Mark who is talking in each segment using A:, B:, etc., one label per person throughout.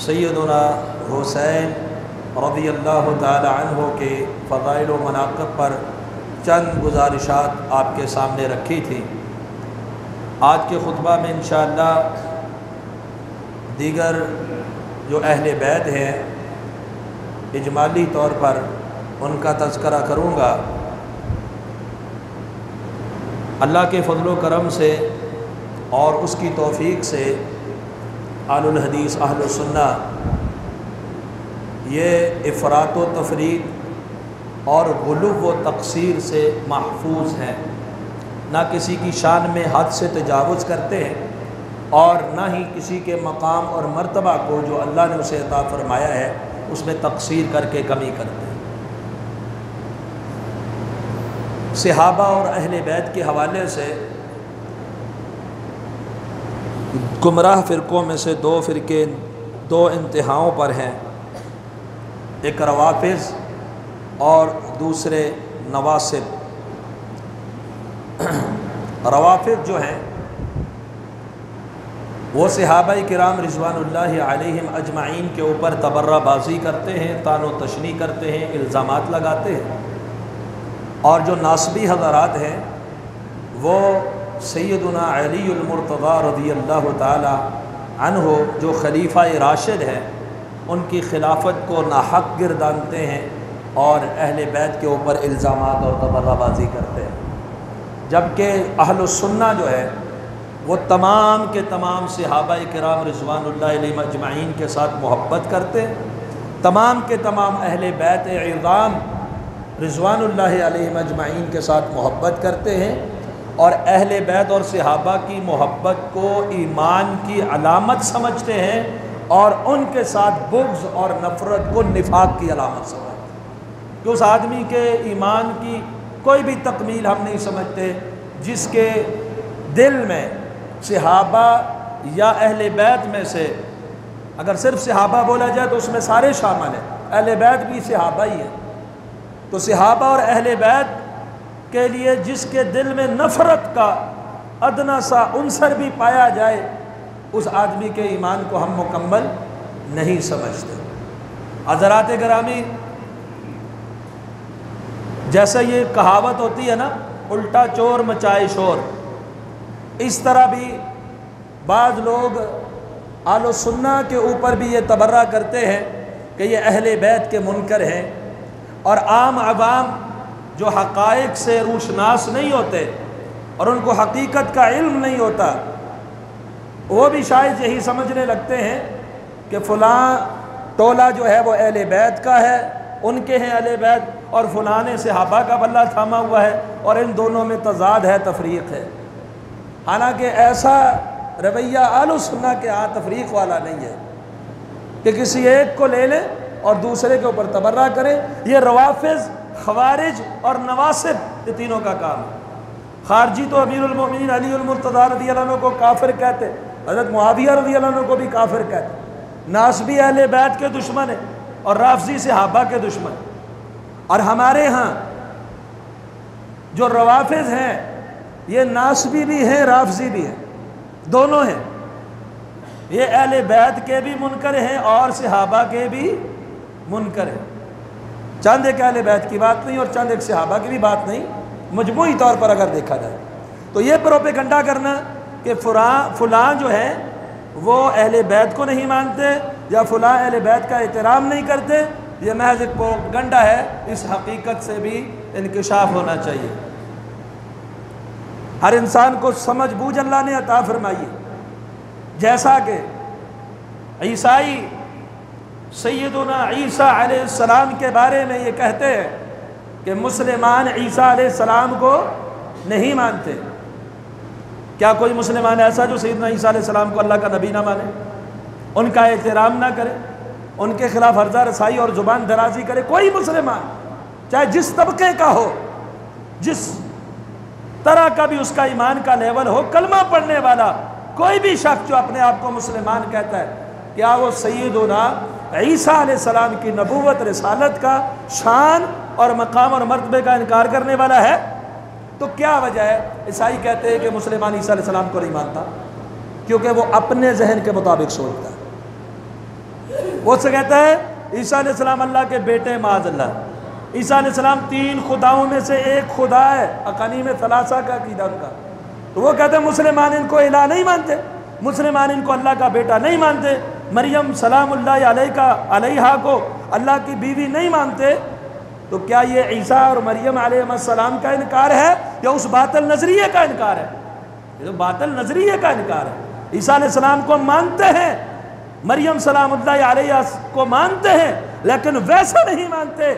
A: سیدنا حسین رضی اللہ تعالی عنہ کے فضائل و مناقب پر چند گزارشات آپ کے سامنے رکھی تھی۔ آج کے خطبہ میں انشاءاللہ دیگر جو اہل بیت ہیں اجمالی طور پر ان کا تذکرہ کروں گا۔ اللہ کے فضل و کرم سے اور اس کی توفیق سے اہل الحدیث اہل السنہ یہ افراط و تفریط اور غلو و تقصیر سے محفوظ ہیں، نہ کسی کی شان میں حد سے تجاوز کرتے ہیں اور نہ ہی کسی کے مقام اور مرتبہ کو جو اللہ نے اسے عطا فرمایا ہے اس میں تقصیر کر کے کمی کرتے ہیں۔ صحابہ اور اہل بیت کے حوالے سے گمراہ فرقوں میں سے دو فرقے دو انتہاؤں پر ہیں، ایک روافض اور دوسرے نواصب۔ روافض جو ہیں وہ صحابہ کرام رضوان اللہ علیہم اجمعین کے اوپر تبرہ بازی کرتے ہیں، طعن و تشنیع کرتے ہیں، الزامات لگاتے ہیں، اور جو ناصبی حضرات ہیں وہ سیدنا علی المرتضیٰ رضی اللہ تعالی عنہ جو خلیفہ راشد ہیں ان کی خلافت کو ناحق گردانتے ہیں اور اہل بیت کے اوپر الزامات اور تبرہ بازی کرتے ہیں، جبکہ اہل السنہ جو ہے وہ تمام کے تمام صحابہ کرام رضوان اللہ علیہم اجمعین کے ساتھ محبت کرتے ہیں، تمام کے تمام اہل بیت اعظام رضوان اللہ علیہم اجمعین کے ساتھ محبت کرتے ہیں، اور اہل بیت اور صحابہ کی محبت کو ایمان کی علامت سمجھتے ہیں اور ان کے ساتھ بغض اور نفرت کو نفاق کی علامت سمجھتے ہیں کہ اس آدمی کے ایمان کی کوئی بھی تکمیل ہم نہیں سمجھتے جس کے دل میں صحابہ یا اہل بیت میں سے، اگر صرف صحابہ بولا جائے تو اس میں سارے شامل ہیں، اہل بیت بھی صحابہ ہی ہیں، تو صحابہ اور اہل بیت کے لیے جس کے دل میں نفرت کا ادنا سا عنصر بھی پایا جائے اس آدمی کے ایمان کو ہم مکمل نہیں سمجھتے۔ حضرات گرامی، جیسا یہ کہاوت ہوتی ہے نا، الٹا چور مچائے شور، اس طرح بھی بعض لوگ اہل السنہ کے اوپر بھی یہ تبرہ کرتے ہیں کہ یہ اہل بیت کے منکر ہیں، اور عام عوام جو حقائق سے روشناس نہیں ہوتے اور ان کو حقیقت کا علم نہیں ہوتا وہ بھی شاید یہی سمجھنے لگتے ہیں کہ فلاں ٹولہ جو ہے وہ اہل بیت کا ہے، ان کے ہیں اہل بیت، اور فلاں نے صحابہ کا بلہ تھاما ہوا ہے اور ان دونوں میں تضاد ہے، تفریق ہے۔ حالانکہ ایسا رویہ اہل السنہ کے ہاں تفریق والا نہیں ہے کہ کسی ایک کو لے لیں اور دوسرے کے اوپر تبرہ کریں۔ یہ روافض، خوارج اور نواصب یہ تینوں کا کام ہے۔ خارجی تو امیر المومنین علی المرتضیٰ رضی اللہ عنہ کو کافر کہتے، حضرت معاویہ رضی اللہ عنہ کو بھی کافر کہتے، ناصبی اہل بیت کے دشمن ہیں اور رافضی صحابہ کے دشمن۔ اور ہمارے ہاں جو روافض ہیں یہ ناصبی بھی ہیں رافضی بھی ہیں، دونوں ہیں، یہ اہل بیت کے بھی منکر ہیں اور صحابہ کے بھی منکر ہیں۔ چند ایک اہل بیت کی بات نہیں اور چند ایک صحابہ کی بھی بات نہیں، مجموعی طور پر اگر دیکھا جائے تو یہ پروپیگنڈا کرنا کہ فلاں جو ہے وہ اہل بیت کو نہیں مانتے یا فلاں اہل بیت کا احترام نہیں کرتے، یہ محض ایک پروپیگنڈا ہے، اس حقیقت سے بھی انکشاف ہونا چاہیے۔ ہر انسان کو سمجھ بوجھ اللہ نے عطا فرمائی ہے، جیسا کہ عیسائی سیدنا عیسیٰ علیہ السلام کے بارے میں یہ کہتے ہیں کہ مسلمان عیسیٰ علیہ السلام کو نہیں مانتے۔ کیا کوئی مسلمان ایسا جو سیدنا عیسیٰ علیہ السلام کو اللہ کا نبی نہ مانے، ان کا احترام نہ کرے، ان کے خلاف ہرزہ رسائی اور زبان درازی کرے؟ کوئی مسلمان چاہے جس طبقے کا ہو، جس طرح کا بھی اس کا ایمان کا لیول ہو، کلمہ پڑھنے والا کوئی بھی شخص جو اپنے آپ کو مسلمان کہتا ہے، کیا وہ سیدنا عیسیٰ علیہ السلام کی نبوت رسالت کا شان اور مقام اور مرتبے کا انکار کرنے والا ہے؟ تو کیا وجہ ہے؟ عیسائی کہتے ہیں کہ مسلمان عیسیٰ علیہ السلام کو نہیں مانتا کیونکہ وہ اپنے ذہن کے مطابق سوچتا ہے، وہ سے کہتا ہے عیسیٰ علیہ السلام اللہ کے بیٹے معاذ اللہ۔ عیسیٰ علیہ السلام 3 خداؤں میں سے ایک خدا ہے، اقانیم ثلاثہ کا عقیدہ ان کا۔ تو وہ کہتے ہیں مسلمان ان کو الہ نہیں مانتے، مسلمان ان کو اللہ کا بیٹا نہیں مانتے، مریم سلام اللہ علیہا کو اللہ کی بیوی نہیں مانتے۔ تو کیا یہ عیسیٰ اور مریم علیہ السلام کا انکار ہے یا اس باطل نظریے کا انکار ہے؟ یہ تو باطل نظریے کا انکار ہے۔ عیسیٰ علیہ السلام کو مانتے ہیں، مریم سلام اللہ علیہ کو مانتے ہیں، لیکن ویسا نہیں مانتے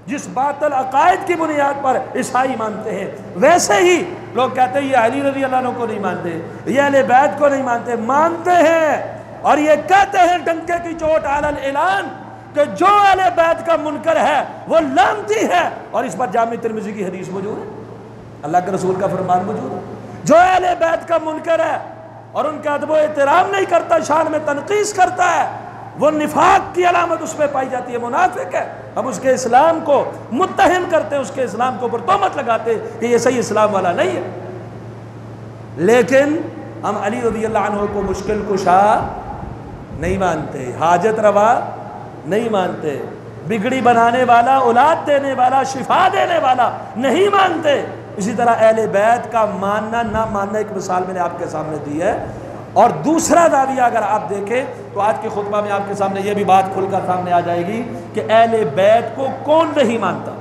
A: جس باطل عقائد کی بنیاد پر عیسائی مانتے ہیں۔ ویسے ہی لوگ کہتے ہیں یہ علی رضی اللہ عنہ کو نہیں مانتے، یہ اہل بیت کو نہیں مانتے، مانتے ہیں، اور یہ کہتے ہیں ڈنکے کی چوٹ علی الاعلان کہ جو اہل بیت کا منکر ہے وہ لعنتی ہے، اور اس پر جامع ترمذی کی حدیث موجود ہے، اللہ کے رسول کا فرمان موجود ہے۔ جو اہل بیت کا منکر ہے اور ان کا ادب و احترام نہیں کرتا، شان میں تنقیص کرتا ہے، وہ نفاق کی علامت اس پہ پائی جاتی ہے، منافق ہے۔ ہم اس کے اسلام کو متہم کرتے ہیں، اس کے اسلام کو پر تہمت لگاتے ہیں کہ یہ صحیح اسلام والا نہیں ہے، لیکن ہم علی رضی اللہ عنہ کو مشکل کشا نہیں مانتے، حاجت روا نہیں مانتے، بگڑی بنانے والا، اولاد دینے والا، شفا دینے والا نہیں مانتے۔ اسی طرح اہل بیت کا ماننا نہ ماننا ایک مثال میں نے آپ کے سامنے دی ہے۔ اور دوسرا دعویٰ اگر آپ دیکھیں تو آج کے خطبہ میں آپ کے سامنے یہ بھی بات کھل کر سامنے آ جائے گی کہ اہل بیت کو کون نہیں مانتا۔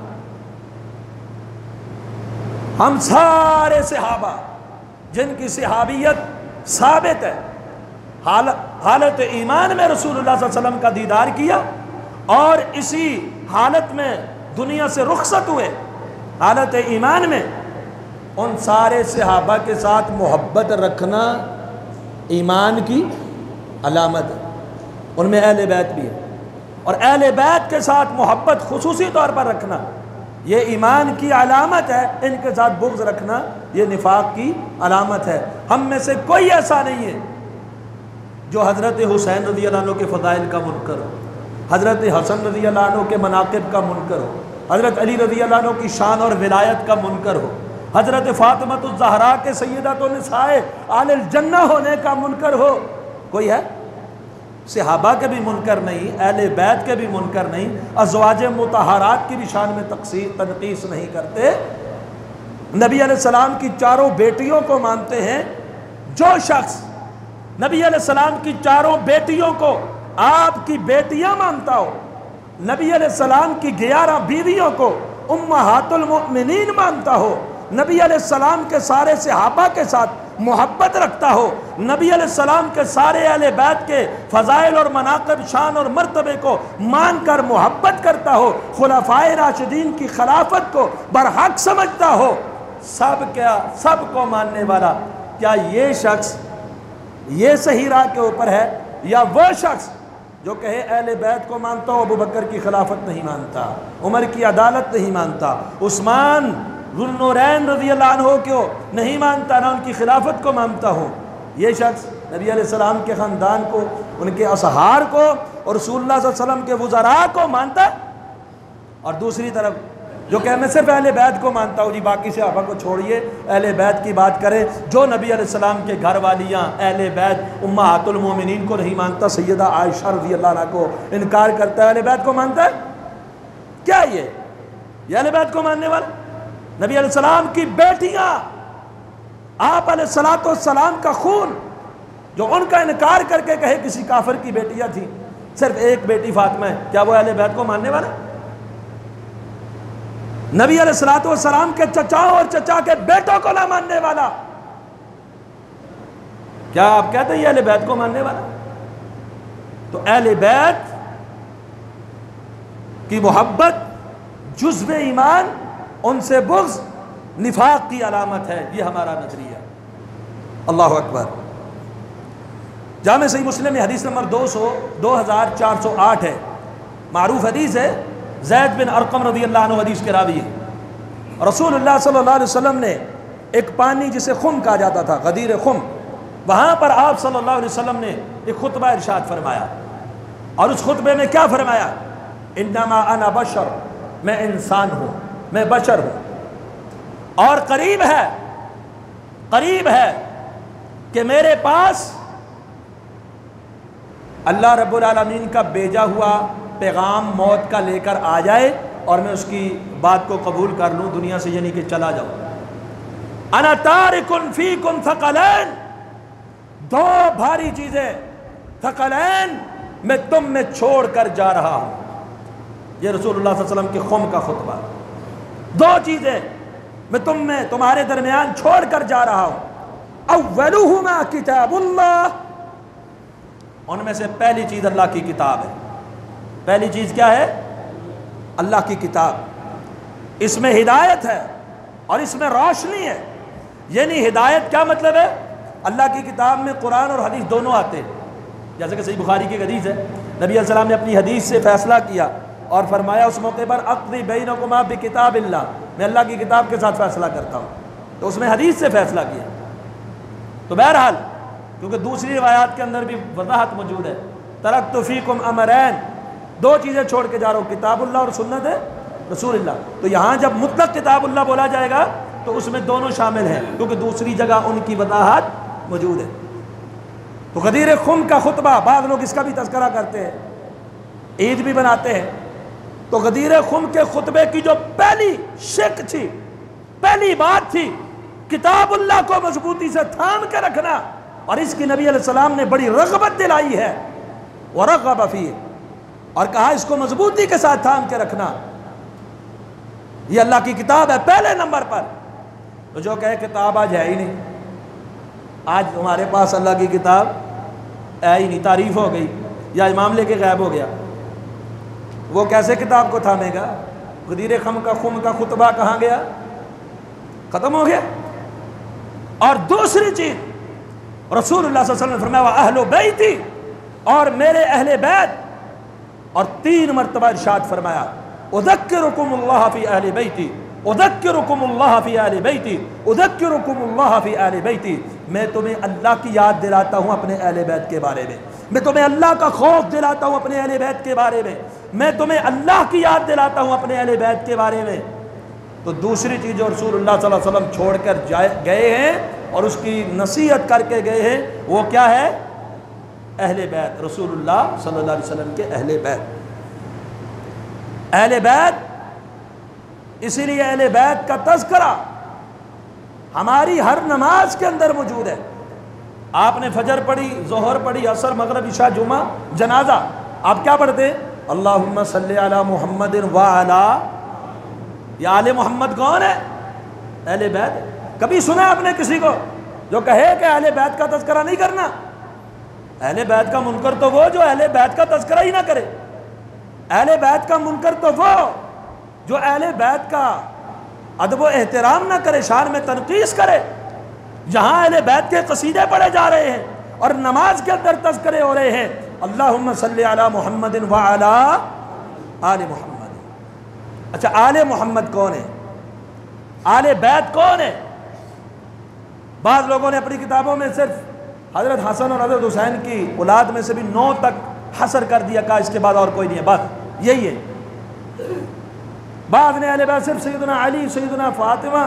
A: ہم سارے صحابہ جن کی صحابیت ثابت ہے، حالت ایمان میں رسول اللہ صلی اللہ علیہ وسلم کا دیدار کیا اور اسی حالت میں دنیا سے رخصت ہوئے، حالت ایمان میں، ان سارے صحابہ کے ساتھ محبت رکھنا ایمان کی علامت ہے۔ ان میں اہل بیت بھی ہے، اور اہل بیت کے ساتھ محبت خصوصی طور پر رکھنا یہ ایمان کی علامت ہے، ان کے ساتھ بغض رکھنا یہ نفاق کی علامت ہے۔ ہم میں سے کوئی ایسا نہیں ہے جو حضرت حسین رضی اللہ عنہ کے فضائل کا منکر ہو، حضرت حسن رضی اللہ عنہ کے مناقب کا منکر ہو، حضرت علی رضی اللہ عنہ کی شان اور ولایت کا منکر ہو، حضرت فاطمہ الزہرا کے سیدۃ النساء اہل الجنہ ہونے کا منکر ہو۔ کوئی ہے؟ صحابہ کے بھی منکر نہیں، اہل بیت کے بھی منکر نہیں، ازواج مطہرات کی بھی شان میں تنقیص نہیں کرتے۔ نبی علیہ السلام کی 4 بیٹیوں کو مانتے ہیں۔ جو شخص نبی علیہ السلام کی 4 بیٹیوں کو آپ کی بیٹیاں مانتا ہو، نبی علیہ السلام کی 11 بیویوں کو امہات المؤمنین مانتا ہو، نبی علیہ السلام کے سارے صحابہ کے ساتھ محبت رکھتا ہو، نبی علیہ السلام کے سارے اہل بیت کے فضائل اور مناقب، شان اور مرتبے کو مان کر محبت کرتا ہو، خلفائے راشدین کی خلافت کو برحق سمجھتا ہو، سب کو ماننے والا، کیا یہ شخص یہ صحیح راہ کے اوپر ہے، یا وہ شخص جو کہے اہل بیت کو مانتا ہو، ابو بکر کی خلافت نہیں مانتا، عمر کی عدالت نہیں مانتا، عثمان ذو النورین رضی اللہ عنہ کو نہیں مانتا، نہ ان کی خلافت کو مانتا ہو، یہ شخص نبی علیہ السلام کے خاندان کو، ان کے اصحار کو اور رسول اللہ صلی اللہ علیہ وسلم کے وزراء کو مانتا ہے۔ اور دوسری طرف جو کہ میں صرف اہل بیت کو مانتا ہوں، جی باقی صحابہ کو چھوڑیے، اہل بیت کی بات کریں، جو نبی علیہ السلام کے گھر والیاں اہل بیت امہات المومنین کو نہیں مانتا، سیدہ عائشہ رضی اللہ عنہ کو انکار کرتا ہے، اہل بیت کو مانتا ہے؟ کیا یہ اہل بیت کو ماننے والا؟ نبی علیہ السلام کی بیٹیاں، آپ علیہ السلام کا خون، جو ان کا انکار کر کے کہے کسی کافر کی بیٹیاں تھیں، صرف ایک بیٹی فاطمہ ہے، کیا وہ اہل بیت کو ماننے والا؟ نبی علیہ السلام کے چچاؤں اور چچا کے بیٹوں کو نہ ماننے والا، کیا آپ کہتے ہیں یہ اہل بیت کو ماننے والا؟ تو اہل بیت کی محبت جزو ایمان، ان سے بغض نفاق کی علامت ہے، یہ ہمارا نظریہ۔ اللہ اکبر۔ جامع صحیح مسلم میں حدیث نمبر 2408 ہے، معروف حدیث ہے، زید بن ارقم رضی اللہ عنہ حدیث کے راوی ہے۔ رسول اللہ صلی اللہ علیہ وسلم نے ایک پانی جسے خم کہا جاتا تھا، غدیر خم، وہاں پر آپ صلی اللہ علیہ وسلم نے ایک خطبہ ارشاد فرمایا، اور اس خطبے میں کیا فرمایا؟ انما انا بشر، میں انسان ہوں، میں بشر ہوں، اور قریب ہے کہ میرے پاس اللہ رب العالمین کا بھیجا ہوا پیغام موت کا لے کر آ جائے اور میں اس کی بات کو قبول کر لوں دنیا سے، یعنی کہ چلا جاؤں۔ انا تارک فیکم ثقلین، دو بھاری چیزیں، ثقلین میں تم میں چھوڑ کر جا رہا ہوں۔ یہ رسول اللہ صلی اللہ علیہ وسلم کے خم کا خطبہ، دو چیزیں میں تمہارے درمیان چھوڑ کر جا رہا ہوں۔ اولہما کتاب اللہ، ان میں سے پہلی چیز اللہ کی کتاب ہے۔ پہلی چیز کیا ہے؟ اللہ کی کتاب، اس میں ہدایت ہے اور اس میں روشنی ہے۔ یعنی ہدایت کیا مطلب ہے؟ اللہ کی کتاب میں قرآن اور حدیث دونوں آتے ہیں، جیسے کہ صحیح بخاری کی حدیث ہے، نبی علیہ السلام نے اپنی حدیث سے فیصلہ کیا اور فرمایا اس موقع پر اقضی بینکما بکتاب اللہ، میں اللہ کی کتاب کے ساتھ فیصلہ کرتا ہوں، تو اس میں حدیث سے فیصلہ کیا۔ تو بہرحال کیونکہ دوسری روایات کے اندر بھی وضاحت موجود ہے، ترکت فیکم امرین، دو چیزیں چھوڑ کے جا رہا ہوں، کتاب اللہ اور سنت رسول اللہ۔ تو یہاں جب مطلق کتاب اللہ بولا جائے گا تو اس میں دونوں شامل ہیں، کیونکہ دوسری جگہ ان کی وضاحت موجود ہے۔ تو غدیر خم کا خطبہ، بعض لوگ اس کا بھی تذکرہ کرتے ہیں، عید بھی بناتے ہیں۔ تو غدیر خم کے خطبے کی جو پہلی شک تھی، پہلی بات تھی، کتاب اللہ کو مضبوطی سے تھام کے رکھنا، اور اس کی نبی علیہ السلام نے بڑی رغبت دلائی ہے، وَرَغَبَ فِيهِ، اور کہا اس کو مضبوطی کے ساتھ تھام کے رکھنا، یہ اللہ کی کتاب ہے پہلے نمبر پر۔ تو جو کہے کتاب آج ہے ہی نہیں، آج ہمارے پاس اللہ کی کتاب ہے ہی نہیں، تعریف ہو گئی یا امام لے کے غائب ہو گیا، وہ کیسے کتاب کو تھامے گا؟ غدیر خم کا خطبہ کہاں گیا؟ ختم ہو گیا۔ اور دوسری چیز رسول اللہ صلی اللہ علیہ وسلم نے فرمایا وَأَهْلُ بَيْتِ، اور میرے اہل بیت، اور 3 مرتبہ ارشاد فرمایا اذکرکم اللہ فی اہل بیتی، اذکرکم اللہ فی اہل بیتی، اذکرکم اللہ فی اہل بیتی، میں تمہیں اللہ کی یاد دلاتا ہوں اپنے اہل بیت کے بارے میں تمہیں اللہ کا خوف دلاتا ہوں اپنے اہل بیت کے بارے میں تمہیں اللہ کی یاد دلاتا ہوں اپنے اہل بیت کے بارے میں۔ تو دوسری چیز جو رسول اللہ صلی اللہ علیہ وسلم چھوڑ کر گئے ہیں اور اس کی نصیحت کر کے گئے ہیں، وہ کیا ہے؟ اہل بیت، رسول اللہ صلی اللہ علیہ وسلم کے اہل بیت۔ اہل بیت، اسی لیے اہل بیت کا تذکرہ ہماری ہر نماز کے اندر موجود ہے۔ آپ نے فجر پڑھی، ظہر پڑھی، عصر، مغرب، عشاء، جمعہ، جنازہ، آپ کیا پڑھتے ہیں؟ اللہم صلی علی محمد وعلی، یہ آل محمد کون ہے؟ اہل بیت ہے۔ کبھی سنا آپ نے کسی کو جو کہے کہ اہل بیت کا تذکرہ نہیں کرنا؟ اہل بیت کا منکر تو وہ جو اہل بیت کا تذکرہ ہی نہ کرے، اہل بیت کا منکر تو وہ جو اہل بیت کا ادب و احترام نہ کرے، شان میں تنقیص کرے۔ جہاں اہل بیت کے قصیدے پڑھے جا رہے ہیں اور نماز کے اندر تذکرے ہو رہے ہیں، اللہم صلی علی محمد وعلی آل محمد۔ اچھا، آل محمد کون ہے؟ آل بیت کون ہے؟ بعض لوگوں نے اپنی کتابوں میں صرف حضرت حسن اور حضرت حسین کی اولاد میں سے بھی 9 تک حصر کر دیا، کہا اس کے بعد اور کوئی نہیں ہے، بس یہی ہے۔ بعض نے اہل بیت صرف سیدنا علی، سیدنا فاطمہ،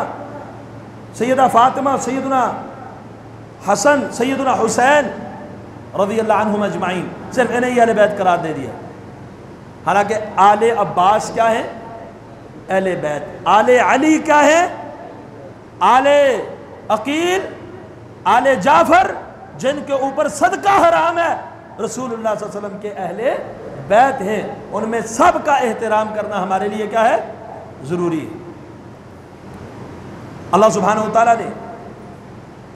A: سیدہ فاطمہ، سیدنا حسن، سیدنا حسین رضی اللہ عنہم اجمعین، صرف انہیں ہی اہل بیت قرار دے دیا۔ حالانکہ آل عباس کیا ہے؟ اہل بیت۔ آل علی کیا ہے؟ آل عقیل، آل جعفر، جن کے اوپر صدقہ حرام ہے، رسول اللہ صلی اللہ علیہ وسلم کے اہل بیت ہیں، ان میں سب کا احترام کرنا ہمارے لیے کیا ہے؟ ضروری ہے۔ اللہ سبحانہ وتعالیٰ نے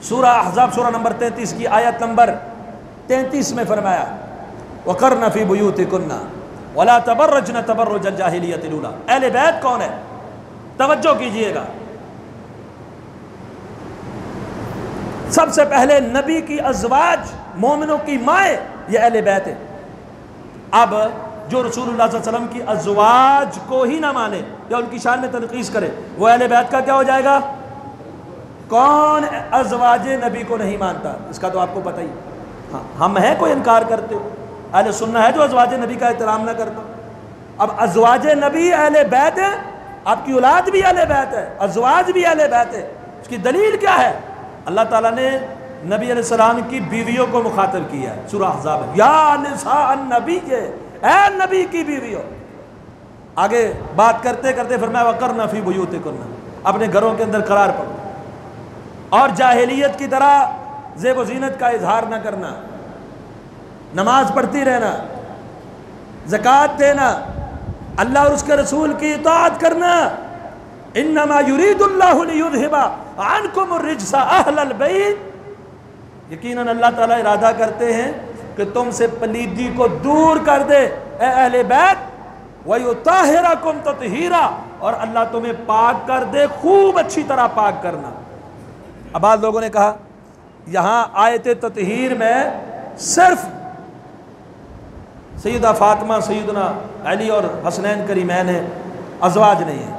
A: سورہ احزاب سورہ نمبر 33 کی آیت نمبر 33 میں فرمایا وَقَرْنَ فِي بُيُوتِكُنَّ وَلَا تَبَرَّجْنَ تَبَرُّجَ الْجَاهِلِيَّةِ الْأُولَىٰ۔ اہل بیت کون ہے؟ توجہ کیجئے گا، سب سے پہلے نبی کی ازواج، مومنوں کی مائیں، یہ اہل بیت ہے۔ اب جو رسول اللہ صلی اللہ علیہ وسلم کی ازواج کو ہی نہ مانے یا ان کی شان میں تنقیص کرے، وہ اہل بیت کا کیا ہو جائے گا؟ کون ازواج نبی کو نہیں مانتا؟ اس کا تو آپ کو پتہ ہی۔ ہاں، ہم ہیں کوئی انکار کرتے ہو؟ اہل سنہ ہے جو ازواج نبی کا احترام نہ کرتا؟ اب ازواج نبی اہل بیت ہے، آپ کی اولاد بھی اہل بیت ہے، ازواج بھی اہل بیت ہے۔ اس کی دلیل کیا ہے؟ اللہ تعالیٰ نے نبی علیہ السلام کی بیویوں کو مخاطب کیا ہے سورہ احزاب میں، یا نساء النبی، اے نبی کی بیویوں. آگے بات کرتے کرتے فرمایا وقرن فی بیوتکن، اپنے گھروں کے اندر قرار پاؤ اور جاہلیت کی طرح زیب و زینت کا اظہار نہ کرنا، نماز پڑھتی رہنا، زکوٰۃ دینا، اللہ اور اس کے رسول کی اطاعت کرنا. انما یرید اللہ لیذھب عنکم الرجس اہل البیت، یقیناً اللہ تعالیٰ ارادہ کرتے ہیں کہ تم سے پلیدی کو دور کر دے اے اہل بیت، وَيُطَهِّرَكُمْ تَطْهِيرًا، اور اللہ تمہیں پاک کر دے خوب اچھی طرح پاک کرنا. اب بعض لوگوں نے کہا یہاں آیت تطہیر میں صرف سیدہ فاطمہ، سیدنا علی اور حسنین کریمین ہیں، ازواج نہیں ہیں.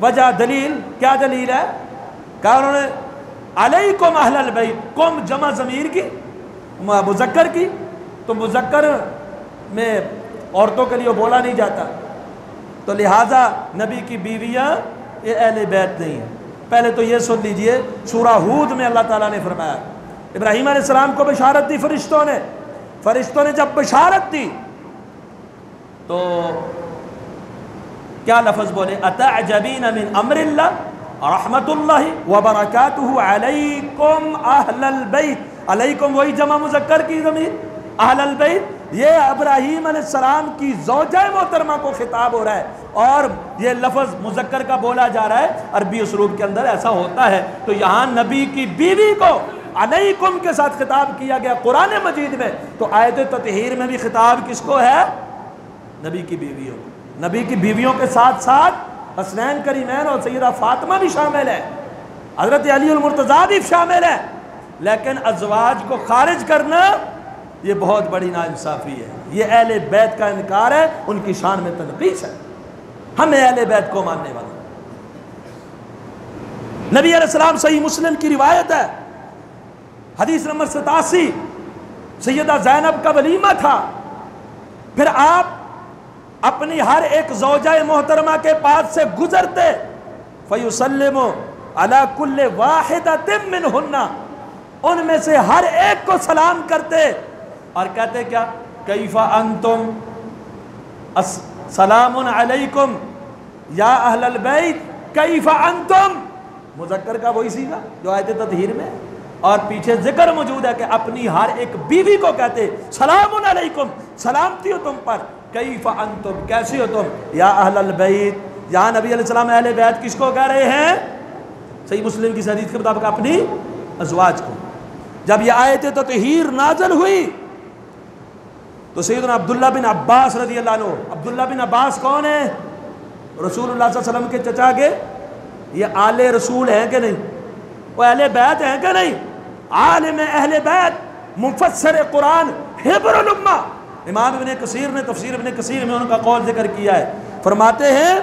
A: وجہ دلیل کیا دلیل ہے؟ کہا انہوں نے علیکم اہل البیت، کم جمع ضمیر کی مذکر کی، تو مذکر میں عورتوں کے لیے بولا نہیں جاتا، تو لہٰذا نبی کی بیویاں یہ اہل بیت نہیں ہیں. پہلے تو یہ سن لیجئے، سورہ ہود میں اللہ تعالیٰ نے فرمایا ابراہیم علیہ السلام کو بشارت دی فرشتوں نے جب بشارت دی تو کیا لفظ بولے؟ اتعجبین من امر اللہ رحمت اللہ وبرکاتہ علیکم اہل البیت. علیکم وہی جمع مذکر کی ضمیر اہل البیت، یہ ابراہیم علیہ السلام کی زوجہ محترمہ کو خطاب ہو رہا ہے اور یہ لفظ مذکر کا بولا جا رہا ہے. عربی اسلوب کے اندر ایسا ہوتا ہے. تو یہاں نبی کی بیوی کو علیکم کے ساتھ خطاب کیا گیا قرآن مجید میں، تو آیت تطہیر میں بھی خطاب کس کو ہے؟ نبی کی بیویوں. نبی کی بیویوں کے ساتھ ساتھ حسنین کریمین اور سیدہ فاطمہ بھی شامل ہے، حضرت علی المرتضیٰ بھی شامل ہے. لیکن ازواج کو خارج کرنا یہ بہت بڑی ناانصافی ہے، یہ اہل بیت کا انکار ہے، ان کی شان میں تنقیص ہے. ہم اہل بیت کو ماننے والے. نبی علیہ السلام صحیح مسلم کی روایت ہے، حدیث نمبر 87، سیدہ زینب کا ولیمہ تھا. پھر آپ اپنی ہر ایک زوجہ محترمہ کے پاس سے گزرتے، فیسلم علی کل واحدۃ منہن، ان میں سے ہر ایک کو سلام کرتے اور کہتے کیا؟ کیف انتم، سلام علیکم یا اہل البیت کیف انتم. مذکر کا وہی سیگا جو آیت تطہیر میں، اور پیچھے ذکر موجود ہے کہ اپنی ہر ایک بیوی کو کہتے سلام علیکم، سلامتی ہو تم پر، کیف انتم، کیسی ہو تم، یا اہل البیت. یہاں نبی علیہ السلام اہل بیت کس کو کہہ رہے ہیں؟ صحیح مسلم کی حدیث کے مطابق اپنی ازواج کو. جب یہ آیت تطہیر نازل ہوئی تو سیدنا عبداللہ بن عباس رضی اللہ عنہ، عبداللہ بن عباس کون ہے؟ رسول اللہ صلی اللہ علیہ وسلم کے چچا کے، یہ آل رسول ہیں کہ نہیں؟ وہ اہل بیت ہیں کہ نہیں؟ عالم اہل بیت، مفسر قرآن، حبر الامہ. امام ابن کثیر نے تفسیر ابن کثیر میں ان کا قول ذکر کیا ہے، فرماتے ہیں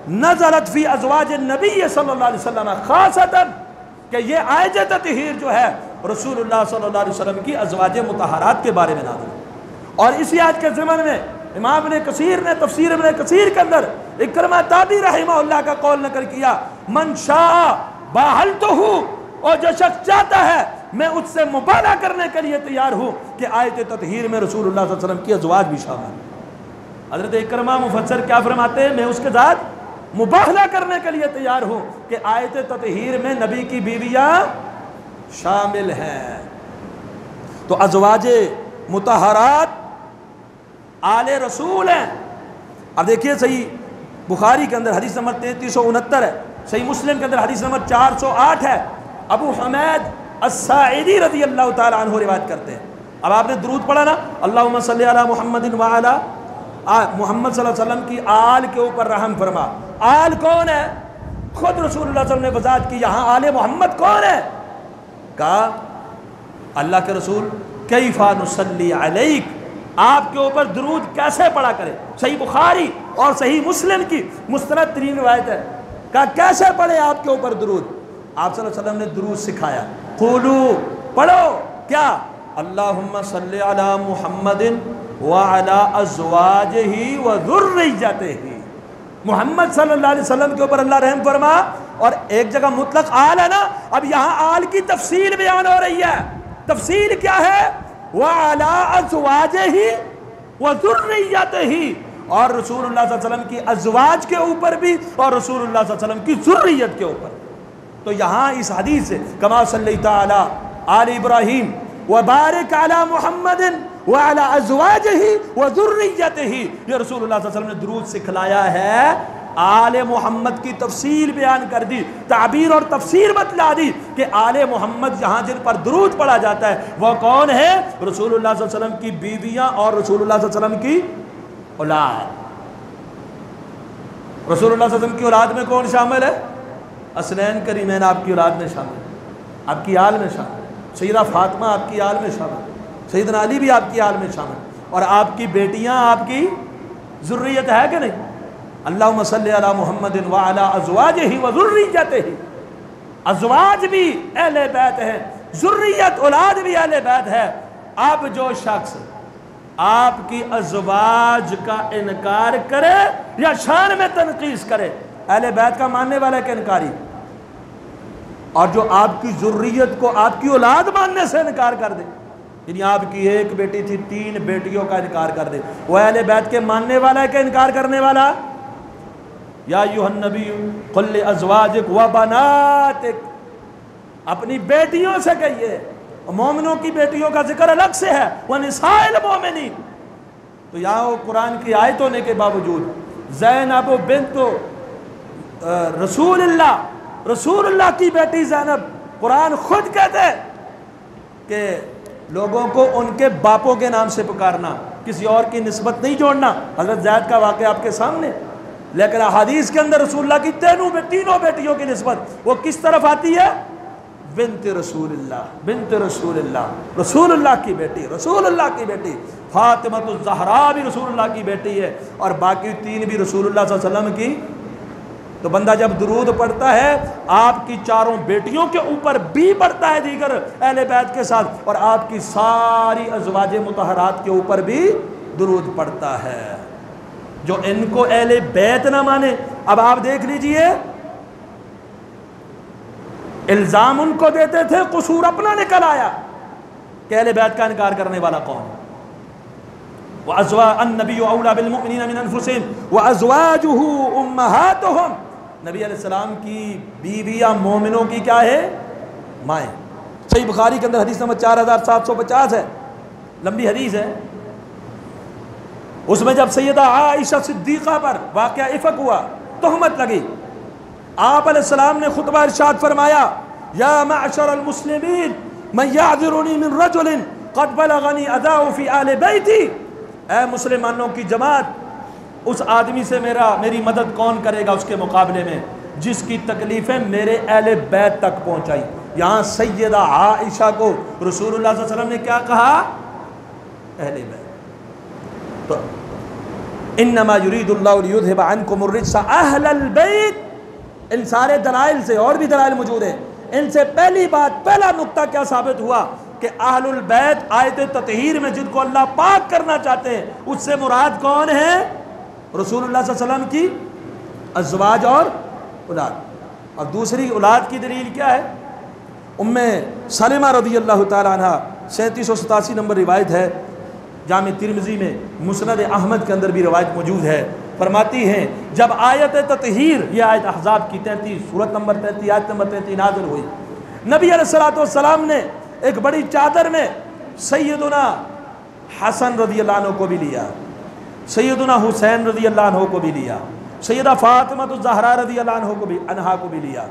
A: نزلت فی ازواج النبی صلی اللہ علیہ وسلم خاصتاً، کہ یہ آیت تطہیر جو ہے رسول اللہ صلی اللہ علیہ وسلم کی ازواج مطہرات کے بارے میں نازل ہے. اور اسی آیت کے ضمن میں امام ابن کثیر نے تفسیر ابن کثیر کے اندر اکرمہ تابعی رحمہ اللہ کا قول نقل کیا، من شاء باہلتہ، اور جو شخص چاہتا ہے میں اس سے مبالغہ کرنے کے لیے تیار ہوں کہ آیت تطہیر میں رسول اللہ صلی اللہ علیہ وسلم کی ازواج بھی شامل ہیں. حضرت اکرمہ مفسر کیا فرماتے ہیں؟ میں اس کے ساتھ مبالغہ کرنے کے لیے تیار ہوں کہ آیت تطہیر میں نبی کی بیویاں شامل ہیں. تو ازواج مطہرات آل رسول ہیں. اب دیکھیے صحیح بخاری کے اندر حدیث نمبر 3369 ہے، صحیح مسلم کے اندر حدیث نمبر 408 ہے. ابو حمید الساعدی رضی اللہ تعالی عنہ روایت کرتے ہیں. اب آپ نے درود پڑھا نا، اللہم صلی علی محمد وعلی محمد صلی اللہ علیہ وسلم کی آل کے اوپر رحم فرما. آل کون ہے؟ خود رسول اللہ صلی اللہ علیہ وسلم نے وضاحت کی، یہاں آل محمد کون ہے؟ کہا اللہ کے رسول کیف نصلی علیک، آپ کے اوپر درود کیسے پڑھا کرے. صحیح بخاری اور صحیح مسلم کی مستند ترین روایت ہے. کہا کیسے پڑھے آپ کے اوپر درود؟ آپ صلی اللہ علیہ وسلم نے درود سکھایا، قولو، پڑھو کیا؟ اللہم صلی علی محمد وعلی ازواجہ وذریتہ. محمد صلی اللہ علیہ وسلم کے اوپر اللہ رحم فرما اور ایک جگہ مطلق آل ہے نا، اب یہاں آل کی تفصیل بیان ہو رہی ہے۔ تفصیل کیا ہے؟ وَعَلَىٰ أَزْوَاجِهِ وَذُرِّيَّتِهِ، اور رسول اللہ صلی اللہ علیہ وسلم کی ازواج کے اوپر بھی اور رسول اللہ صلی اللہ علیہ وسلم کی ذریت کے اوپر۔ تو یہاں اس حدیث سے کما صلیت علی آل ابراہیم وبارک علی محمد وعلی ازواجہ وذریتہ، یہ رسول اللہ صلی اللہ علیہ وسلم نے درود سکھلایا ہے، آل محمد کی تفصیل بیان کر دی، تعبیر اور تفسیر بتلا دی کہ آل محمد جہاں جن پر درود پڑھا جاتا ہے وہ کون ہے؟ رسول اللہ صلی اللہ علیہ وسلم کی بیویاں اور رسول اللہ صلی اللہ علیہ وسلم کی اولاد۔ رسول اللہ صلی اللہ علیہ وسلم کی اولاد میں کون شامل ہے؟ حسنین کریمین آپ کی اولاد میں شامل ہے، آپ کی آل میں شامل ہے، سیدہ فاطمہ آپ کی آل میں شامل ہے، سیدنا علی بھی آپ کی آل میں شامل ہے، اور آپ کی بیٹیاں آپ کی ذریت ہے کہ نہیں؟ اللہم صلی علی محمد وعلی ازواجہ وذریتہ، ازواج بھی اہل بیت ہے، ذریت اولاد بھی اہل بیت ہے۔ اب جو شخص آپ کی ازواج کا انکار کرے یا شان میں تنقیص کرے، اہل بیت کا ماننے والا ہے کہ انکاری؟ اور جو آپ کی ذریت کو آپ کی اولاد ماننے سے انکار کر دے، یعنی آپ کی ایک بیٹی تھی 3 بیٹیوں کا انکار کر دے، وہ اہل بیت کے ماننے والا ہے کہ انکار کرنے والا؟ یا ایھا النبی قل لازواجک وبناتک، اپنی بیٹیوں سے کہیے، مومنوں کی بیٹیوں کا ذکر الگ سے ہے، وَنِسَاءِ الْمُؤْمِنِينَ۔ تو یہاں وہ قرآن کی آیت ہونے کے باوجود زینب بنت رسول اللہ کی بیٹی زینب، قرآن خود کہتے ہیں کہ لوگوں کو ان کے باپوں کے نام سے پکارنا، کسی اور کی نسبت نہیں جوڑنا۔ حضرت زید کا واقعہ آپ کے سامنے، لیکن احادیث کے اندر رسول اللہ کی تینوں بیٹیوں کی نسبت وہ کس طرف آتی ہے؟ بنت رسول اللہ، بنت رسول اللہ، رسول اللہ کی بیٹی، رسول اللہ کی بیٹی۔ فاطمہ الزہرا بھی رسول اللہ کی بیٹی ہے، اور باقی 3 بھی رسول اللہ صلی اللہ علیہ وسلم کی۔ تو بندہ جب درود پڑھتا ہے آپ کی 4 بیٹیوں کے اوپر بھی پڑھتا ہے دیگر اہل بیت کے ساتھ، اور آپ کی ساری ازواج مطہرات کے اوپر بھی درود پڑھتا ہے۔ جو ان کو اہل بیت نہ مانے، اب آپ دیکھ لیجئے، الزام ان کو دیتے تھے، قصور اپنا نکل آیا کہ اہل بیت کا انکار کرنے والا کون ہے؟ النبی اولیٰ بالمؤمنین من انفسہم وازواجہ امہاتہم، نبی علیہ السلام کی بیویاں مومنوں کی کیا ہے؟ مائیں۔ صحیح بخاری کے اندر حدیث نمبر 4750 ہے، لمبی حدیث ہے۔ اس میں جب سیدہ عائشہ صدیقہ پر واقعہ افک ہوا، تہمت لگی، آپ علیہ السلام نے خطبہ ارشاد فرمایا، یا معشر المسلمین من یعذرنی من رجل قد بلغنی اذاہ فی آل بیتی، اے مسلمانوں کی جماعت، اس آدمی سے میری مدد کون کرے گا اس کے مقابلے میں جس کی تکلیفیں میرے اہل بیت تک پہنچائی۔ یہاں سیدہ عائشہ کو رسول اللہ صلی اللہ علیہ وسلم نے کیا کہا؟ اہل بیت۔ تو انما یرید اللہ لیذھب عنکم الرجس اہل البیت، ان سارے دلائل سے، اور بھی دلائل موجود ہیں، ان سے پہلی بات، پہلا نقطہ کیا ثابت ہوا کہ اہل البیت آیت تطہیر میں جن کو اللہ پاک کرنا چاہتے ہیں اس سے مراد کون ہے؟ رسول اللہ صلی اللہ علیہ وسلم کی ازواج اور اولاد۔ اور دوسری اولاد کی دلیل کیا ہے؟ ام سلمہ رضی اللہ تعالی عنہ، 3787 نمبر روایت ہے، جامع ترمذی میں، مسند احمد کے اندر بھی روایت موجود ہے، فرماتی ہیں جب آیت تطہیر، یہ آیت احزاب کی 33 سورت نمبر 33 آیت نمبر 33 نازل ہوئی، نبی علیہ السلام نے ایک بڑی چادر میں سیدنا حسن رضی اللہ عنہ کو بھی لیا، سیدنا حسین رضی اللہ عنہ کو بھی لیا، سیدہ فاطمہ الزہرا رضی اللہ عنہا کو بھی لیا،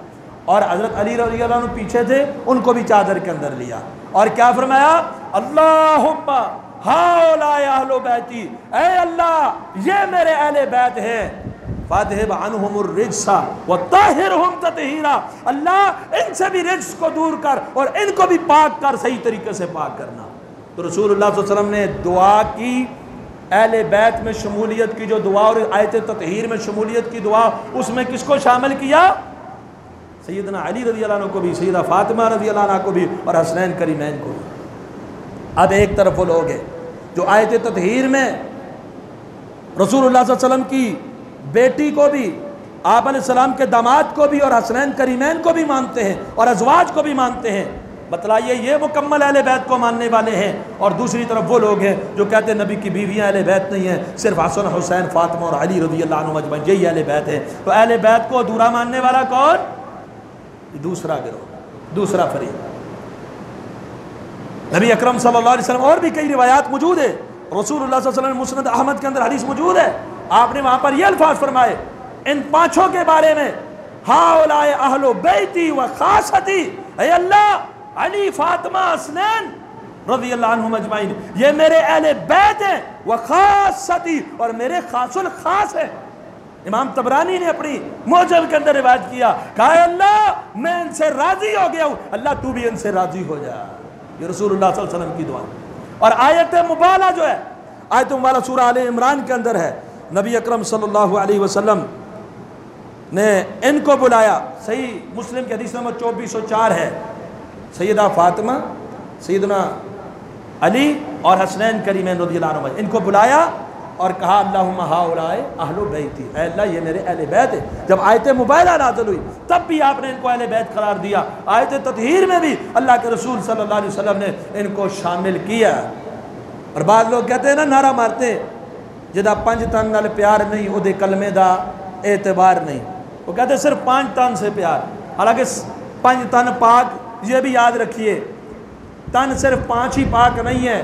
A: اور حضرت علی رضی اللہ عنہ پیچھے تھے، ان کو بھی چادر کے اندر لیا، اور کیا فرمایا؟ اللہم ہؤلاء اہل بیتی، اے اللہ یہ میرے اہل بیت ہیں، فاذھب عنہم الرجس وطہرہم تطہیرا، اللہ ان سے بھی رجس کو دور کر اور ان کو بھی پاک کر، صحیح طریقے سے پاک کرنا۔ تو رسول اللہ صلی اللہ علیہ وسلم نے دعا کی، اہل بیت میں شمولیت کی جو دعا اور آیت تطہیر میں شمولیت کی دعا، اس میں کس کو شامل کیا؟ سیدنا علی رضی اللہ عنہ کو بھی، سیدہ فاطمہ رضی اللہ عنہ کو بھی، اور حسنین کریمین کو بھی۔ اب ایک طرف وہ لوگ ہیں جو آیت تطہیر میں رسول اللہ صلی اللہ علیہ وسلم کی بیٹی کو بھی آپ علیہ السلام کے داماد کو بھی اور حسنین کریمین کو بھی مانتے ہیں اور ازواج کو بھی مانتے ہیں، بتلائیے یہ مکمل اہل بیت کو ماننے والے ہیں؟ اور دوسری طرف وہ لوگ ہیں جو کہتے ہیں نبی کی بیویاں اہل بیت نہیں ہیں، صرف حسن حسین فاطمہ اور علی رضی اللہ عنہم اجمعین یہی اہل بیت ہے۔ تو اہل بیت کو ادھورا ماننے والا کون؟ دوسرا گروہ، دوسرا فریق۔ نبی اکرم صلی اللہ علیہ وسلم، اور بھی کئی روایات موجود ہے، رسول اللہ صلی اللہ علیہ وسلم مسند احمد کے اندر حدیث موجود ہے، آپ نے وہاں پر یہ الفاظ فرمائے ان پانچوں کے بارے میں، ہؤلاء اہل بیتی و خاصتی، اے اللہ علی فاطمہ حسنین رضی اللہ عنہم اجمعین یہ میرے اہل بیت ہیں، و خاصتی اور میرے خاص الخاص ہیں۔ امام طبرانی نے اپنی معجم کے اندر روایت کیا، کہا اے اللہ میں ان سے راضی ہو گیا ہوں، اللہ تو بھی ان سے راضی ہو جا۔ یہ رسول اللہ صلی اللہ علیہ وسلم کی دعا۔ اور آیت مبالہ جو ہے، آیت مبالہ سورہ آل عمران کے اندر ہے، نبی اکرم صلی اللہ علیہ وسلم نے ان کو بلایا، صحیح مسلم کی حدیث نمبر 2404 ہے، سیدہ فاطمہ، سیدنا علی اور حسنین کریمین رضی اللہ عنہم، ان کو بلایا اور کہا اللہم ہؤلاء اہل بیتی، اے اللہ یہ میرے اہل بیت ہے۔ جب آیت مبالہ نازل ہوئی تب بھی آپ نے ان کو اہل بیت قرار دیا، آیت تطہیر میں بھی اللہ کے رسول صلی اللہ علیہ وسلم نے ان کو شامل کیا۔ اور بعض لوگ کہتے ہیں نا، نعرہ مارتے جدا 5 تن نال پیار نہیں او دے کلمے دا اعتبار نہیں، وہ کہتے ہیں صرف 5 تن سے پیار، حالانکہ 5 تن پاک، یہ بھی یاد رکھیے تن صرف 5 ہی پاک نہیں ہے،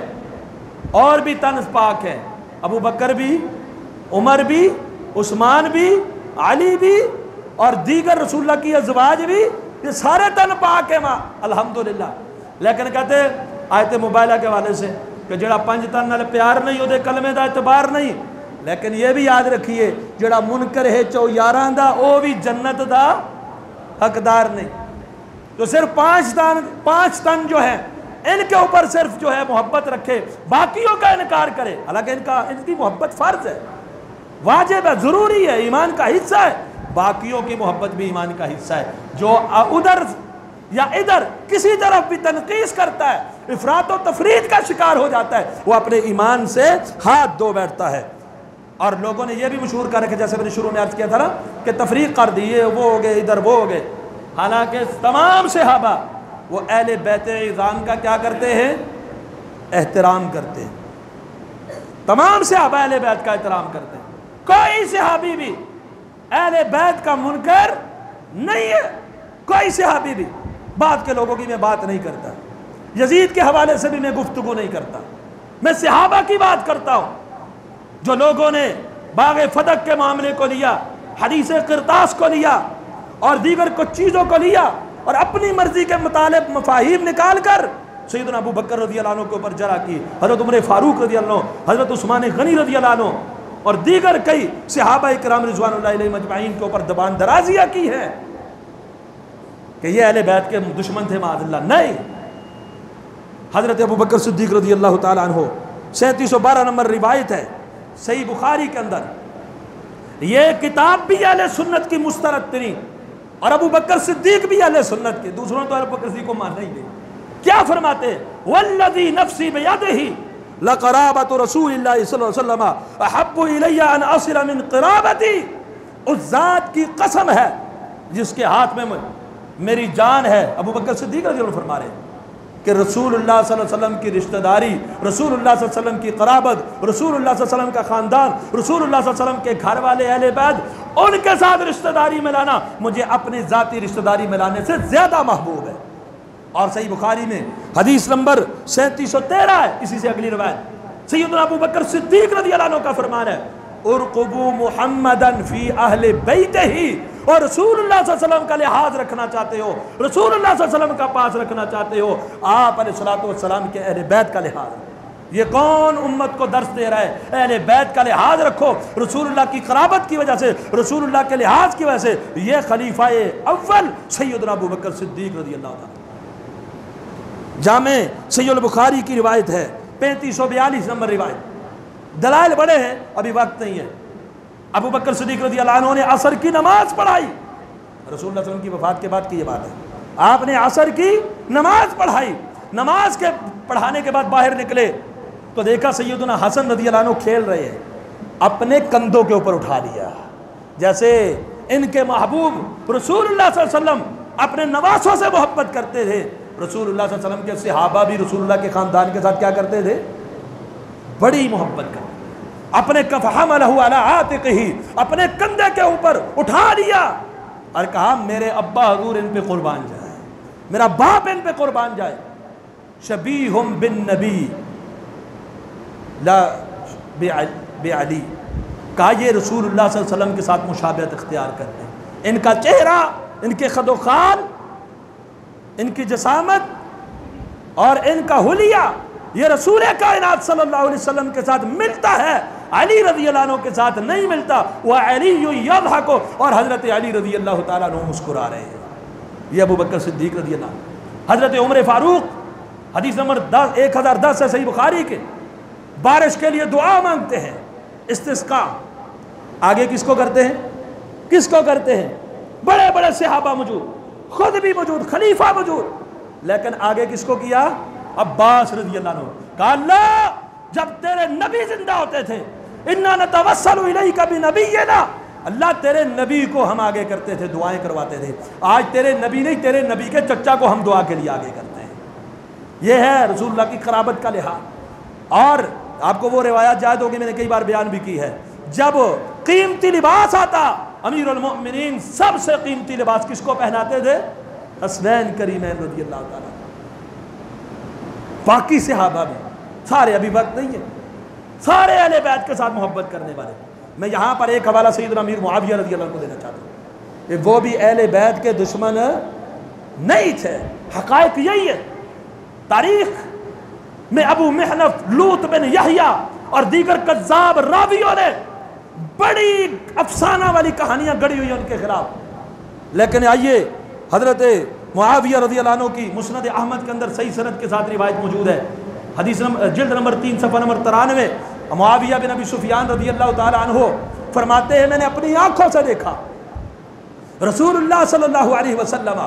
A: اور بھی تن پاک ہیں، ابو بکر بھی، عمر بھی، عثمان بھی، علی بھی اور دیگر رسول اللہ کی ازواج بھی، یہ سارے تن پاک ہیں ماں الحمدللہ۔ لیکن کہتے ہیں آیت مبالہ کے والے سے کہ جڑا 5 تن نال پیار نہیں او دے کلمے دا اعتبار نہیں، لیکن یہ بھی یاد رکھیے جڑا منکر ہے 4 دا او بھی جنت دا حقدار نہیں۔ تو صرف 5 تن جو ہیں ان کے اوپر صرف جو ہے محبت رکھے، باقیوں کا انکار کرے، حالانکہ ان کی محبت فرض ہے، واجب ہے، ضروری ہے، ایمان کا حصہ ہے، باقیوں کی محبت بھی ایمان کا حصہ ہے۔ جو ادھر یا ادھر کسی طرف بھی تنقیص کرتا ہے، افراط و تفرید کا شکار ہو جاتا ہے، وہ اپنے ایمان سے ہاتھ دھو بیٹھتا ہے۔ اور لوگوں نے یہ بھی مشہور کر رکھا، جیسے میں نے شروع میں عرض کیا تھا نا کہ تفریق کر دی، یہ وہ ہو گئے، ادھر وہ ہو گئے، حالانکہ تمام صحابہ وہ اہل بیت عظام کا کیا کرتے ہیں؟ احترام کرتے ہیں۔ تمام صحابہ اہل بیت کا احترام کرتے ہیں، کوئی صحابی بھی اہل بیت کا منکر نہیں ہے، کوئی صحابی بھی۔ بعد کے لوگوں کی میں بات نہیں کرتا، یزید کے حوالے سے بھی میں گفتگو نہیں کرتا، میں صحابہ کی بات کرتا ہوں جو لوگوں نے باغ فتح کے معاملے کو لیا، حدیث قرطاس کو لیا اور دیگر کچھ چیزوں کو لیا اور اپنی مرضی کے مطابق مفاہیم نکال کر سیدنا ابو بکر رضی اللہ عنہ کے اوپر جرح کی، حضرت عمر فاروق رضی اللہ عنہ، حضرت عثمان غنی رضی اللہ عنہ اور دیگر کئی صحابہ کرام رضوان اللہ علیہم اجمعین کے اوپر زبان درازیاں کی ہے کہ یہ اہل بیت کے دشمن تھے، معاذ اللہ، نہیں۔ حضرت ابو بکر صدیق رضی اللہ تعالی عنہ، 3712 نمبر روایت ہے صحیح بخاری کے اندر، یہ کتاب بھی اہل سنت کی مسترد ترین، اور ابو بکر صدیق بھی اہل سنت کے، دوسروں تو ابو بکر صدیق کو ماننا ہی نہیں۔ کیا فرماتے ہیں؟ والذی نفسی بیدہ لقرابۃ رسول اللہ صلی اللہ علیہ وسلم احب الی ان اصل من قرابتی، اس ذات کی قسم ہے جس کے ہاتھ میں میری جان ہے، ابو بکر صدیق رضی اللہ عنہ فرما رہے ہیں کہ رسول اللہ صلی اللہ علیہ وسلم کی رشتہ داری، رسول اللہ صلی اللہ علیہ وسلم کی قرابت، رسول اللہ صلی اللہ علیہ وسلم کا خاندان، رسول اللہ صلی اللہ علیہ وسلم کے گھر والے اہل بیت، ان کے ساتھ رشتہ داری ملانا مجھے اپنی ذاتی رشتہ داری ملانے سے زیادہ محبوب ہے۔ اور صحیح بخاری میں حدیث نمبر 3713 ہے، اسی سے اگلی روایت، سیدنا ابو بکر صدیق رضی اللہ عنہ کا فرمان ہے ارقبوا محمدا فی اہل بیتہ، اور رسول اللہ صلی اللہ علیہ وسلم کا لحاظ رکھنا چاہتے ہو، رسول اللہ صلی اللہ علیہ وسلم کا پاس رکھنا چاہتے ہو، آپ علیہ الصلوۃ والسلام کے اہل بیت کا لحاظ۔ یہ کون امت کو درس دے رہا ہے؟ اہل بیت کا لحاظ رکھو، رسول اللہ کی قرابت کی وجہ سے، رسول اللہ کے لحاظ کی وجہ سے۔ یہ خلیفہ اول سیدنا ابو بکر صدیق رضی اللہ عنہ۔ جامع صحیح البخاری کی روایت ہے، 3542 نمبر روایت، دلائل بڑے ہیں، ابھی وقت نہیں ہے۔ ابو بکر صدیق رضی اللہ عنہ نے عصر کی نماز پڑھائی، رسول اللہ صلی اللہ علیہ وسلم کی وفات کے بعد کی یہ بات ہے، آپ نے عصر کی نماز پڑھائی، نماز کے پڑھانے کے بعد باہر نکلے تو دیکھا سیدنا حسن رضی اللہ عنہ کھیل رہے ہیں، اپنے کندھوں کے اوپر اٹھا لیا، جیسے ان کے محبوب رسول اللہ صلی اللہ علیہ وسلم اپنے نواسوں سے محبت کرتے تھے، رسول اللہ صلی اللہ علیہ وسلم کے صحابہ بھی رسول اللہ کے خاندان کے ساتھ کیا کرتے تھے؟ بڑی محبت کرتے، اپنے فحملہ علی عاتقہ، اپنے کندھے کے اوپر اٹھا لیا اور کہا میرے ابا حضور ان پہ قربان جائے، میرا باپ ان پہ قربان جائے۔ شبیہم بالنبی لا بعلی، کہا یہ رسول اللہ صلی اللہ علیہ وسلم کے ساتھ مشابہت اختیار کرتے ہیں، ان کا چہرہ، ان کے خد و خال، ان کی جسامت اور ان کا حلیہ یہ رسول کائنات صلی اللہ علیہ وسلم کے ساتھ ملتا ہے، علی رضی اللہ عنہ کے ساتھ نہیں ملتا۔ وَعَلِيٌّ يَضْحَكُ، اور حضرت علی رضی اللہ تعالیٰ عنہ مسکرا رہے ہیں، یہ ابو بکر صدیق رضی اللہ عنہ۔ حضرت عمر فاروق حدیث نمبر 1010 ہے صحیح بخاری کے، بارش کے لیے دعا مانگتے ہیں، استسقاء۔ آگے کس کو کرتے ہیں؟ کس کو کرتے ہیں؟ بڑے بڑے صحابہ موجود، خود بھی موجود، خلیفہ موجود، لیکن آگے کس کو کیا؟ عباس رضی اللہ عنہ۔ کہا اللہ جب تیرے نبی زندہ ہوتے تھے، اِنَّا نَتَوَسَّلُ إِلَيْكَ بِنَبِيِّنَا، اللہ تیرے نبی کو ہم آگے کرتے تھے، دعائیں کرواتے تھے۔ آج تیرے نبی نہیں، تیرے نبی کے چچا کو ہم دعا کے لیے آگے کرتے ہیں۔ یہ ہے رسول اللہ کی قرابت کا لحاظ۔ اور آپ کو وہ روایات یاد ہوگی، میں نے کئی بار بیان بھی کی ہے، جب قیمتی لباس آتا امیر المؤمنین سب سے قیمتی لباس کس کو پہناتے تھے؟ حسنین کریمین رضی اللہ تعالیٰ۔ باقی صحابہ بھی سارے، ابھی وقت نہیں ہے، سارے اہل بیت کے ساتھ محبت کرنے والے۔ میں یہاں پر ایک حوالہ سیدنا امیر معاویہ رضی اللہ عنہ کو دینا چاہتا ہوں کہ وہ بھی اہل بیت کے دشمن نہیں تھے، حقائق یہی ہے۔ تاریخ میں ابو محنف، لوط بن یحییٰ اور دیگر کذاب راویوں نے بڑی افسانہ والی کہانیاں گڑھی ہوئی ان کے خلاف، لیکن آئیے حضرت معاویہ رضی اللہ عنہ کی مسند احمد کے اندر صحیح سند کے ساتھ روایت موجود ہے، حدیث جلد نمبر 3 صفحہ نمبر 93۔ معاویہ بن ابی سفیان رضی اللہ تعالی عنہ فرماتے ہیں میں نے اپنی آنکھوں سے دیکھا رسول اللہ صلی اللہ علیہ وسلم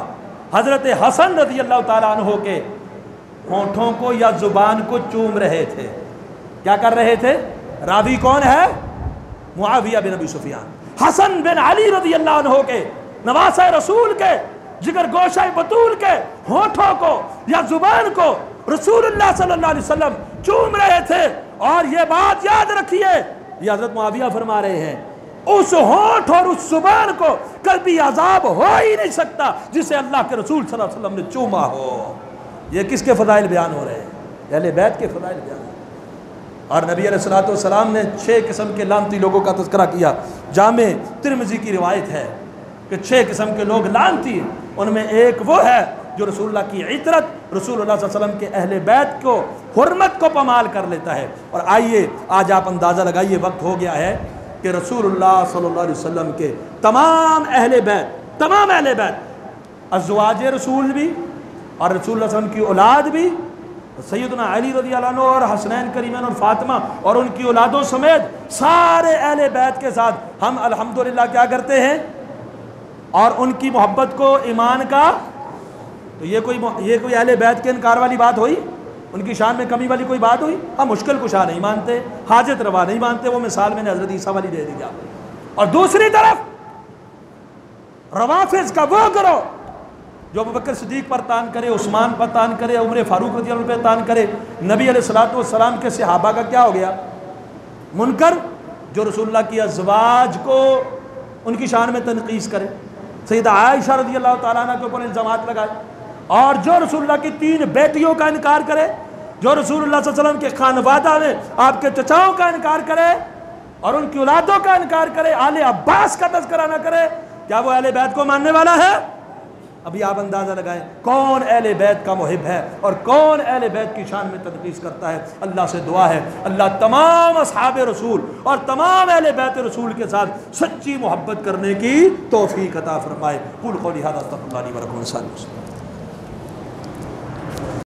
A: حضرت حسن رضی اللہ تعالی عنہ کے ہونٹوں کو یا زبان کو چوم رہے تھے۔ کیا کر رہے تھے؟ راوی کون ہے؟ معاویہ بن ابی سفیان۔ حسن بن علی رضی اللہ عنہ کے نواسہ رسول کے جگر گوشہ بطول کے ہونٹوں کو یا زبان کو رسول اللہ صلی اللہ علیہ وسلم چوم رہے تھے۔ اور یہ بات یاد رکھیے، یہ حضرت معاویہ فرما رہے ہیں، اس ہونٹ اور اس زبان کو کبھی عذاب ہو ہی نہیں سکتا جسے اللہ کے رسول صلی اللہ علیہ وسلم نے چوما ہو۔ یہ کس کے فضائل بیان ہو رہے ہیں؟ اہل بیت کے فضائل بیان۔ اور نبی علیہ السلام نے 6 قسم کے لعنتی لوگوں کا تذکرہ کیا۔ جامع ترمذی کی روایت ہے کہ 6 قسم کے لوگ لعنتی ہیں، ان میں ایک وہ ہے جو رسول اللہ کی عطرت، رسول اللہ صلی اللہ علیہ وسلم کے اہل بیت کو، حرمت کو پامال کر لیتا ہے۔ اور آئیے آج آپ اندازہ لگائیے، وقت ہو گیا ہے کہ رسول اللہ صلی اللہ علیہ وسلم کے تمام اہل بیت ازواج رسول بھی اور رسول اللہ صلی اللہ علیہ وسلم کی اولاد بھی، سیدنا علی رضی اللہ عنہ اور حسنین کریمین اور فاطمہ اور ان کی اولادوں سمیت سارے اہل بیت کے ساتھ ہم الحمدللہ کیا کرتے ہیں؟ اور ان کی محبت کو ایمان کا، تو یہ کوئی اہل بیت کے انکار والی بات ہوئی؟ ان کی شان میں کمی والی کوئی بات ہوئی؟ ہم مشکل کشا نہیں مانتے، حاجت روا نہیں مانتے، وہ مثال میں نے حضرت عیسیٰ والی دے دی آپ۔ اور دوسری طرف روافض کا وہ گروہ جو ابوبکر صدیق پر تان کرے، عثمان پر تان کرے، عمر فاروق رضی اللہ عنہ پر تان کرے، نبی علیہ السلام کے صحابہ کا کیا ہو گیا؟ منکر، جو رسول اللہ کی ازواج کو ان کی شان میں تنقیص کرے، سیدہ عائشہ رضی اللہ تعالیٰ عنہ کے اوپر الزامات لگائے، اور جو رسول اللہ کی 3 بیٹیوں کا انکار کرے، جو رسول اللہ صلی اللہ علیہ وسلم کے خانوادہ میں آپ کے چچاؤں کا انکار کرے اور ان کی اولادوں کا انکار کرے، آل عباس کا تذکرہ نہ کرے، کیا وہ اہل بیت کو ماننے والا ہے؟ ابھی آپ اندازہ لگائیں کون اہل بیت کا محب ہے اور کون اہل بیت کی شان میں تنقیص کرتا ہے۔ اللہ سے دعا ہے اللہ تمام اصحاب رسول اور تمام اہل بیت رسول کے ساتھ سچی محبت کرنے کی توفیق عطا فرمائے۔ قول قولی ھذا استغفر اللہ لی ولکم۔